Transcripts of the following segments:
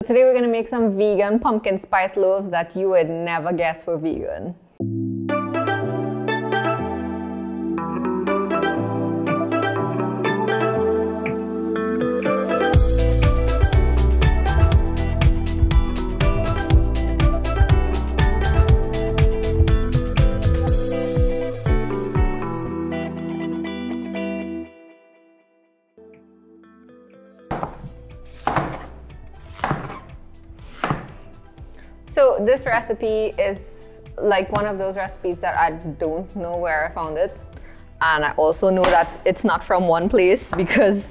Today we're going to make some vegan pumpkin spice loaves that you would never guess were vegan. So this recipe is like one of those recipes that I don't know where I found it. And I also know that it's not from one place because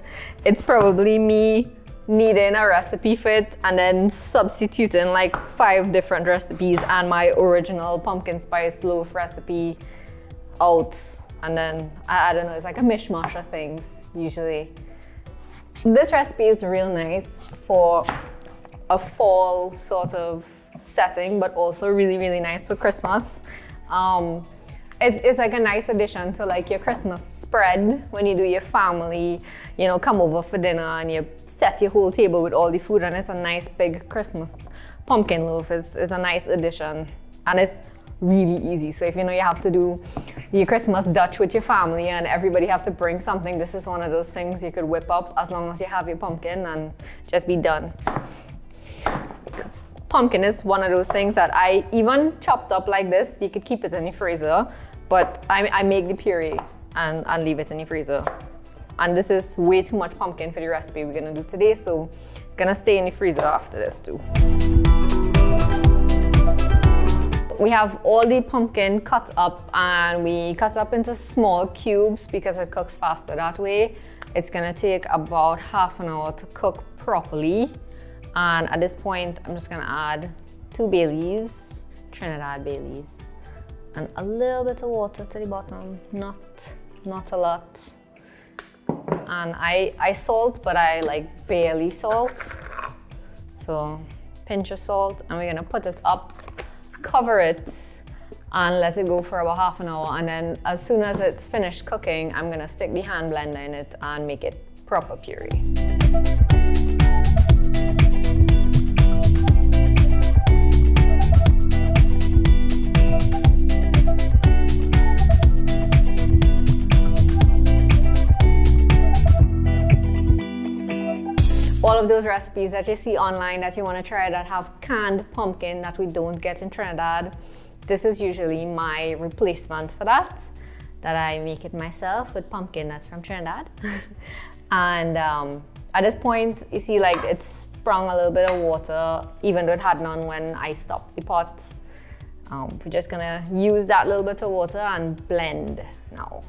it's probably me needing a recipe for it and then substituting like 5 different recipes and my original pumpkin spice loaf recipe out. And then, I don't know, it's like a mishmash of things usually. This recipe is real nice for a fall sort of setting, but also really, really nice for Christmas. It's like a nice addition to like your Christmas spread when you do your family, you know, come over for dinner and you set your whole table with all the food, and it's a nice big Christmas pumpkin loaf. It's a nice addition and it's really easy. So if you know you have to do your Christmas Dutch with your family and everybody have to bring something, this is one of those things you could whip up as long as you have your pumpkin and just be done. Pumpkin is one of those things that I even chopped up like this. You could keep it in your freezer, but I make the puree and leave it in your freezer. And this is way too much pumpkin for the recipe we're gonna do today, so gonna stay in the freezer after this too. We have all the pumpkin cut up, and we cut up into small cubes because it cooks faster that way. It's gonna take about ½ an hour to cook properly. And at this point, I'm just gonna add 2 bay leaves, Trinidad bay leaves, and a little bit of water to the bottom, not a lot. And I salt, but I like barely salt. So pinch of salt, and we're gonna put it up, cover it, and let it go for about ½ an hour. And then as soon as it's finished cooking, I'm gonna stick the hand blender in it and make it proper puree. All of those recipes that you see online that you want to try that have canned pumpkin that we don't get in Trinidad, this is usually my replacement for that I make it myself with pumpkin that's from Trinidad. And at this point, you see like it's sprung a little bit of water, even though it had none when I stopped the pot. We're just gonna use that little bit of water and blend now.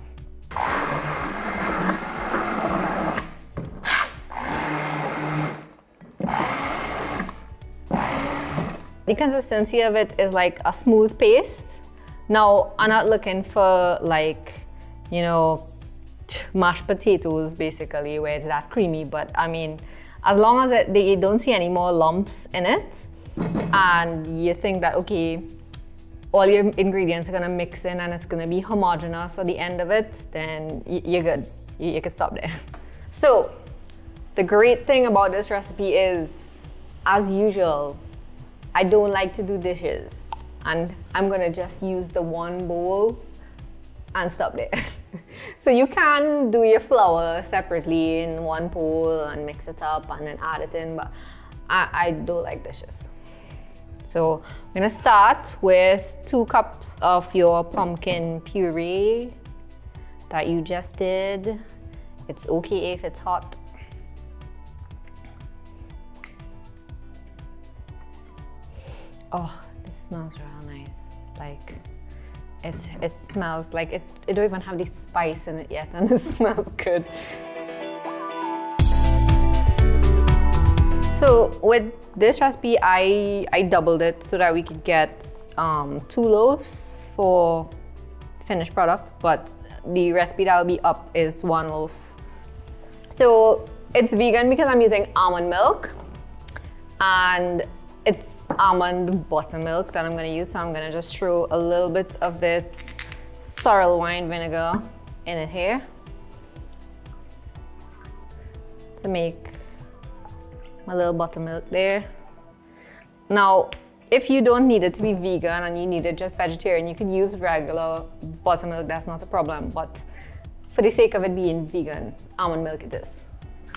The consistency of it is like a smooth paste. Now, I'm not looking for like, you know, mashed potatoes basically where it's that creamy, but I mean, as long as you don't see any more lumps in it and you think that, okay, all your ingredients are gonna mix in and it's gonna be homogeneous at the end of it, then you're good. You can stop there. So, the great thing about this recipe is, as usual, I don't like to do dishes, and I'm gonna just use the one bowl and stop there. So you can do your flour separately in one bowl and mix it up and then add it in, but I don't like dishes. So I'm gonna start with 2 cups of your pumpkin puree that you just did. It's okay if it's hot. Oh, this smells real nice. Like, it smells like it don't even have the spice in it yet, and it smells good. So with this recipe, I doubled it so that we could get 2 loaves for the finished product, but the recipe that will be up is 1 loaf. So it's vegan because I'm using almond milk, and it's almond buttermilk that I'm gonna use, so I'm gonna just throw a little bit of this sorrel wine vinegar in it here to make my little buttermilk there. Now, if you don't need it to be vegan and you need it just vegetarian, you can use regular buttermilk, that's not a problem. But for the sake of it being vegan, almond milk it is.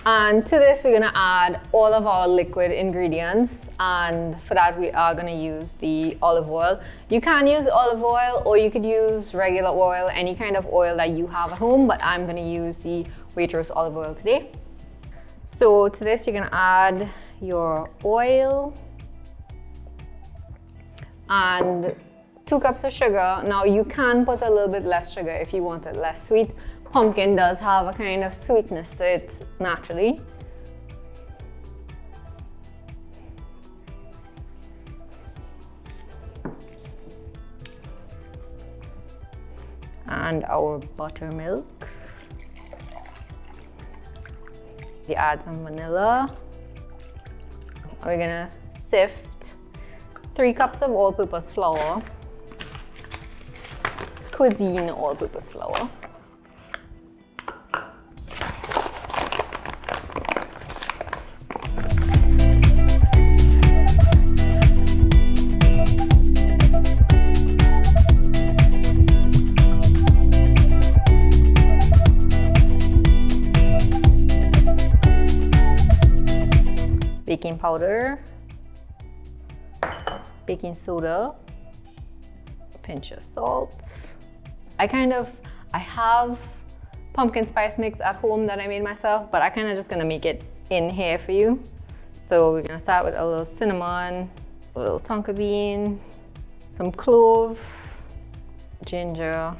And to this, we're gonna add all of our liquid ingredients. And for that, we are gonna use the olive oil. You can use olive oil or you could use regular oil, any kind of oil that you have at home, but I'm gonna use the Waitrose olive oil today. So to this, you're gonna add your oil and 2 cups of sugar. Now you can put a little bit less sugar if you want it less sweet. Pumpkin does have a kind of sweetness to it naturally. And our buttermilk. You add some vanilla. We're gonna sift 3 cups of all-purpose flour, cuisine all-purpose flour. Baking powder, baking soda, a pinch of salt. I have pumpkin spice mix at home that I made myself, but I kind of just gonna make it in here for you. So we're gonna start with a little cinnamon, a little tonka bean, some clove, ginger,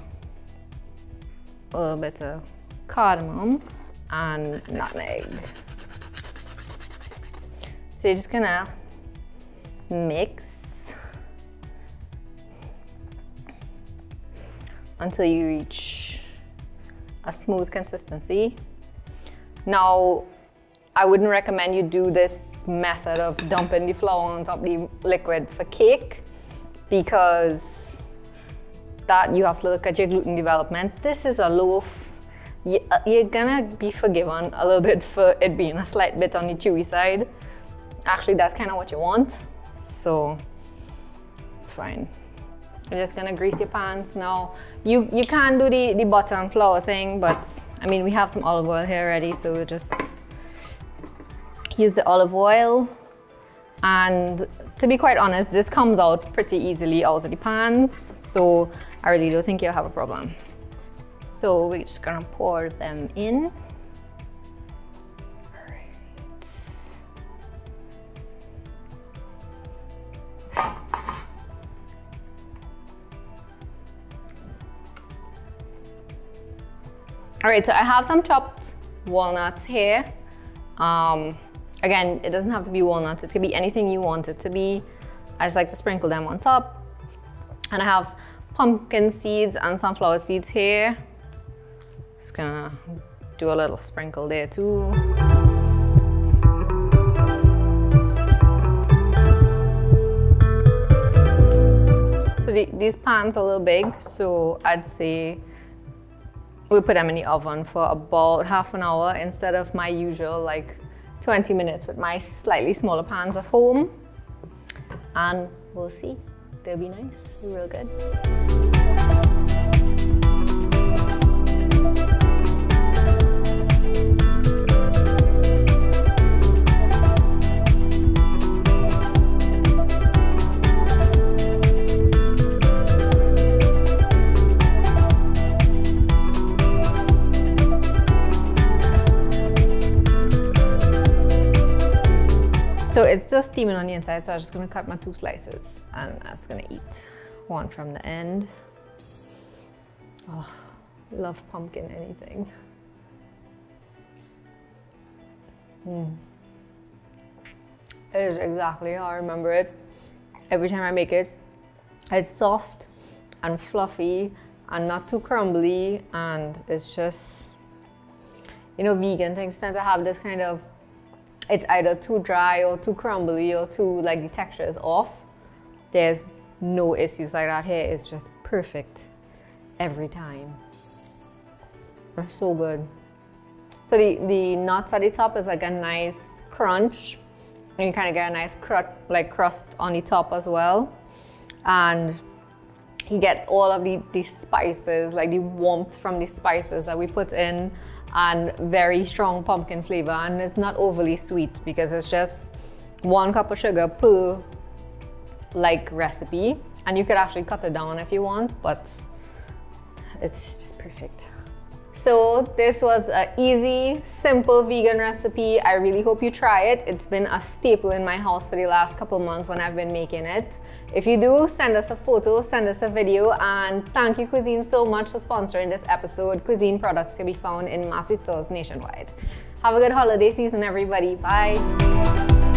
a little bit of cardamom, and nutmeg. So you're just gonna mix until you reach a smooth consistency. Now, I wouldn't recommend you do this method of dumping the flour on top of the liquid for cake, because that you have to look at your gluten development. This is a loaf. You're gonna be forgiven a little bit for it being a slight bit on the chewy side. Actually, that's kind of what you want, so it's fine. You're just gonna grease your pans. Now, you can do the butter and flour thing, but I mean, we have some olive oil here already, so we'll just use the olive oil. And to be quite honest, this comes out pretty easily out of the pans, so I really don't think you'll have a problem. So we're just gonna pour them in. All right, so I have some chopped walnuts here. Again, it doesn't have to be walnuts. It could be anything you want it to be. I just like to sprinkle them on top. And I have pumpkin seeds and sunflower seeds here. Just gonna do a little sprinkle there too. So these pans are a little big, so I'd say we put them in the oven for about half an hour instead of my usual like 20 minutes with my slightly smaller pans at home. And we'll see. They'll be nice, real good. So it's still steaming on the inside, so I'm just gonna cut my 2 slices and I'm just gonna eat one from the end. Oh, love pumpkin anything. It is exactly how I remember it. Every time I make it, it's soft and fluffy and not too crumbly, and it's just, you know, vegan things tend to have this kind of, it's either too dry or too crumbly or too, like, the texture is off. There's no issues like that here. It's just perfect every time. It's so good. So the nuts at the top is like a nice crunch, and you kind of get a nice crust on the top as well. And you get all of the spices, like the warmth from the spices that we put in, and very strong pumpkin flavor. And it's not overly sweet because it's just 1 cup of sugar per recipe. And you could actually cut it down if you want, but it's just perfect. So this was an easy, simple vegan recipe. I really hope you try it. It's been a staple in my house for the last couple months when I've been making it. If you do, send us a photo, send us a video, and thank you Cuisine so much for sponsoring this episode. Cuisine products can be found in massive stores nationwide. Have a good holiday season, everybody. Bye.